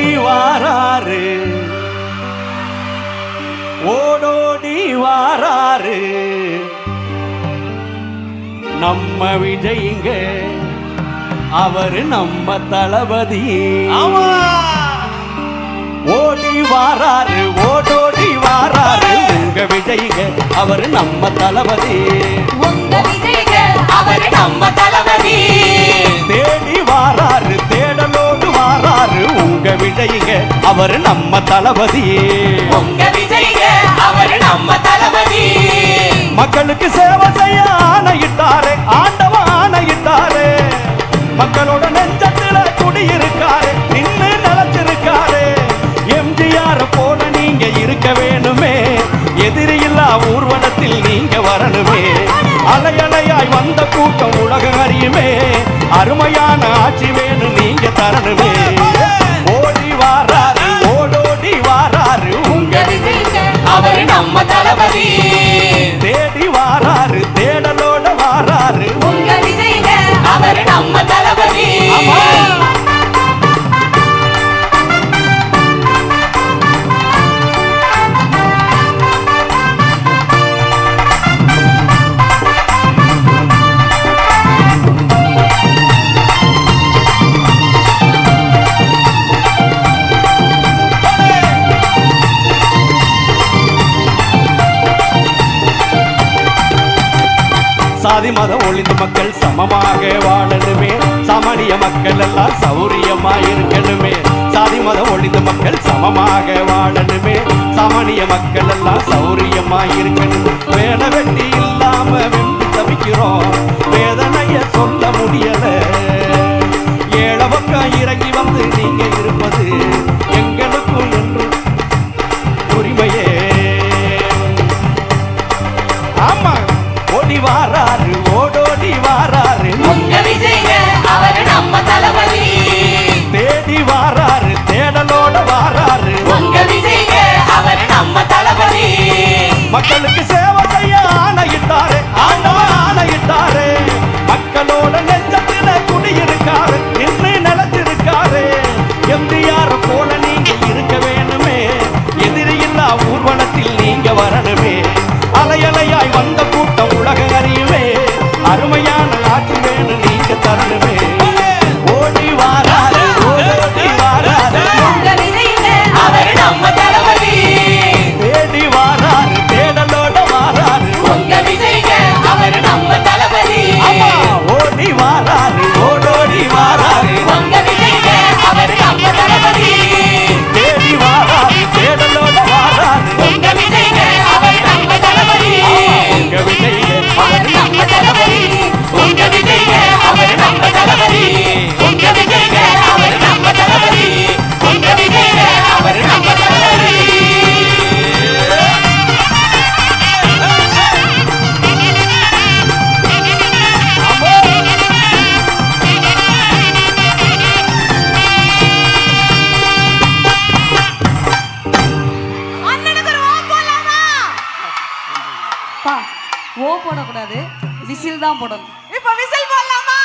ஓடி வாராரு ஓடோடி வாராரு நம்ம விஜய்ங்க அவரு நம்ம தளபதி. ஓடி வாராரு ஓடோடி வாராரு உங்க விஜய்ங்க அவரு நம்ம தளபதி. உங்க விஜய்ங்க அவரு நம்ம தளபதி. தேடி வாராரு தேடலோடு வாராரு உங்க விஜய்ங்க அவரு நம்ம தளபதி. உங்க விஜய்ங்க அவரு நம்ம தளபதி. மக்களுக்கு சேவை செய்ய ஆணையிட்டாரு ஆண்டவன் ஆணையிட்டாரு. மக்களோட நெஞ்சத்துல குடியிருக்காரு நின்று நிலச்சிருக்காரு. எம்ஜிஆர் போல நீங்க இருக்க வேணுமே எதிரியில்லா ஊர்வலத்தில் நீங்க வரணுமே. அலையலையாய் வந்த கூட்டம் உலகம் அறியுமே அருமையான ஆட்சி வேணும் நீங்க தரணுமே. ஓடி வாராரு ஓடோடி வாராரு உங்க விஜய்ங்க அவரு நம்ம தளபதி. தேடி வாராரு தேடலோட வாராரு உங்க விஜய்ங்க அவரு நம்ம தளபதி. சாதி மதம் ஒழிந்து மக்கள் சமமாக வாழணுமே. சாமானிய மக்கள் எல்லாம் சௌரியமா இருக்கணுமே. சாதி மதம் ஒழிந்து மக்கள் சமமாக வாழணுமே. சாமானிய மக்கள் எல்லாம் சௌரியமா இருக்கணும். வேலை வெட்டி இல்லாம வெம்பி தவிக்கிறோம் வேதனைய சொல்ல முடியல. ஏழை பக்கம் இறங்கி வந்து நீங்க இருப்பது எங்களுக்கும் என்று உரிமையே. ஆமா ஓடி வாராரு ஓடோடி வாராரு உங்க விஜய்ங்க அவரு நம்ம தளபதி. தேடி வாராரு தேடலோட வாராரு உங்க விஜய்ங்க அவரு நம்ம தளபதி. மக்களுக்கு சேவை செய்ய ஆணையிட்டாரு ஆண்டவன் ஆணையிட்டாரு. மக்களோட நெஞ்சத்துல குடியிருக்காரு நின்று நிலச்சிருக்காரு. எம்ஜிஆர் போல நீங்க இருக்க வேணுமே எதிரியில்லா ஊர்வலத்தில் நீங்க வரணுமே. அலையலையாய் வந்த கூட்டம் உலகம் அறியுமே அருமையான ஆட்சி வேணும் நீங்க தரணுமே. ஓடி வாராரு ஓடி வாராரு உங்க விஜய்ங்க அவரு நம்ம தளபதி. தேடி வாராரு தேடலோட வாராரு உங்க விஜய்ங்க அவரு நம்ம தளபதி. ஓடி வாராரு ஓடோடி வாராரு உங்க விஜய்ங்க அவரு நம்ம தளபதி. தேடி வாராரு தேடலோட வாராரு உங்க விஜய்ங்க அவரு நம்ம தளபதி. உங்க விஜய்ங்க அவரு நம்ம தளபதி. உங்க விஜய்ங்க அவரு நம்ம தளபதி. உங்க விஜய்ங்க அவரு நம்ம தளபதி. உங்க விஜய்ங்க அவரு நம்ம தளபதி. அண்ணனுக்கு ஒரு ஓ போடலாமா? பா ஓ போடக்கூடாது விசில் தான் போடணும். இப்ப விசில் போடலாமா?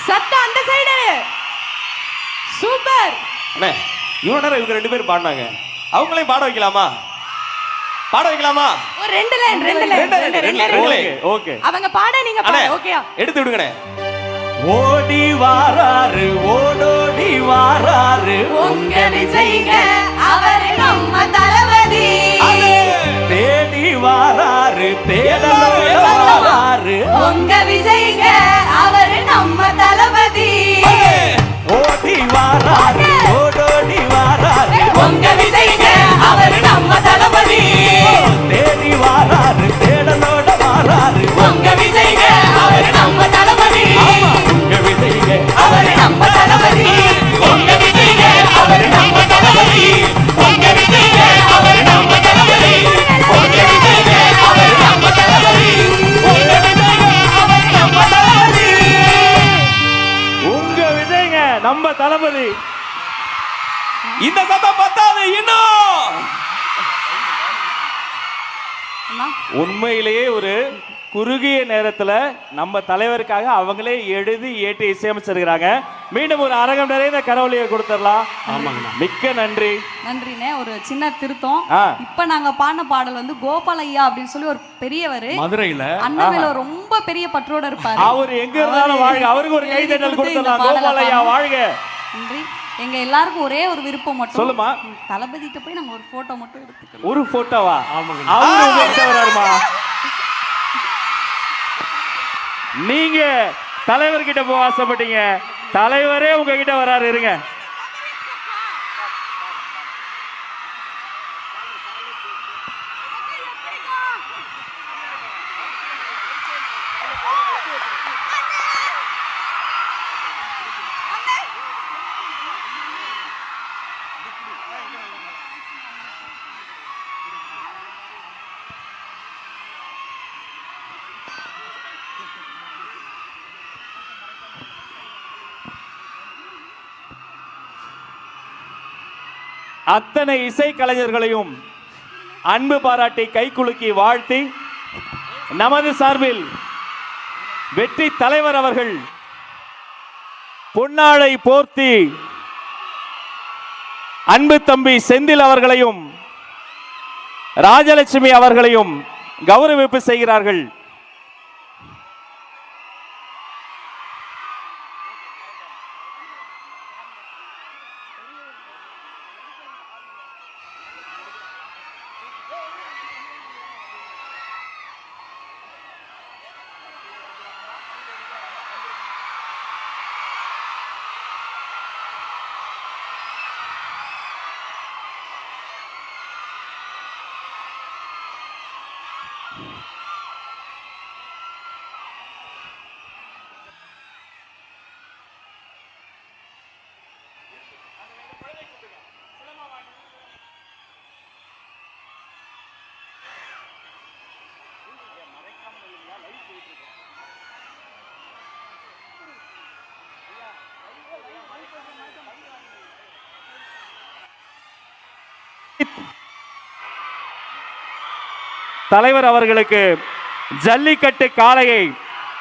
சத்தம் அந்த சைடு. சூப்பர். அண்ணே இவ்வளோ நேரம் இவங்க 2 பேரும் பாடினாங்க அவங்களையும் பாட வைக்கலாமா? பாட வைக்கலாமா? ஒரு ரெண்டு லைன். ஓகே அவங்க பாட நீங்க பாட. ஓகேயா? எடுத்து விடுங்கண்ணே. ஓடி வாராரு ஓடோடி வாராரு உங்க விஜய்ங்க அவரு நம்ம தளபதி. தேடி வாராரு தேடலோட வாராரு உங்க விஜய்ங்க அவரு நம்ம தளபதி. ஓடி வாராரு ஓடோடி வாராரு உங்க விஜய்ங்க அவரு நம்ம தளபதி. தேடி வாராரு தேடலோட வாராரு உங்க விஜய்ங்க அவரு நம்ம தளபதி. உங்க விஜய்ங்க அவரு நம்ம தளபதி. உங்க விஜய்ங்க அவரு நம்ம தளபதி. உங்க விஜய்ங்க அவரு நம்ம தளபதி. உங்க விஜய்ங்க அவரு நம்ம தளபதி. உங்க விஜய்ங்க அவரு நம்ம தளபதி. உங்க விஜய்ங்க நம்ம தளபதி. இந்த சத்தம் பத்தாது இன்னும். அண்ணா உண்மையிலேயே ஒரு குறுகிய நேரத்துல நம்ம தலைவருக்காக அவங்களே எழுதி ஏற்றி இசையமைச்சிருக்கிறாங்க. மீண்டும் ஒரு அரங்கம் நிறைந்த கரவொலியை கொடுத்துடலாம். ஆமாங்கண்ணா. மிக்க நன்றி. நன்றிண்ணே. ஒரு சின்ன திருத்தம். ஆ. இப்ப நாங்க பாடின பாடல் வந்து கோபாலையா அப்படின்னு சொல்லி ஒரு பெரியவர் மதுரையில அண்ணன் மேல ரொம்ப பெரிய பற்றோட இருப்பாரு. அவர் எங்க இருந்தாலும் வாழ்க. அவருக்கு ஒரு கைதட்டல் கொடுத்துடலாம். கோபாலையா வாழ்க. நன்றி. எங்க எல்லாருக்கும் ஒரே ஒரு விருப்பம் மட்டும். சொல்லுமா. தளபதிட்ட போய் நாங்க ஒரு போட்டோ மட்டும் எடுத்துக்கலாம். ஒரு போட்டோவா? ஆமாங்க. அவரு உங்ககிட்ட வராருமா? நீங்க தலைவர்கிட்ட போக ஆசைப்பட்டீங்க, தலைவரே உங்ககிட்ட வராரு. இருங்க. அத்தனை இசை கலைஞர்களையும் அன்பு பாராட்டி கைகுலுக்கி வாழ்த்தி நமது சார்பில் வெற்றி தலைவர் அவர்கள் பொன்னாடை போர்த்தி அன்பு தம்பி செந்தில் அவர்களையும் ராஜலட்சுமி அவர்களையும் கௌரவிப்பு செய்கிறார்கள். தலைவர் அவர்களுக்கு ஜல்லிக்கட்டு காளையை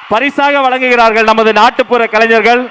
பரிசாக வழங்குகிறார்கள் நமது நாட்டுப்புற கலைஞர்கள்.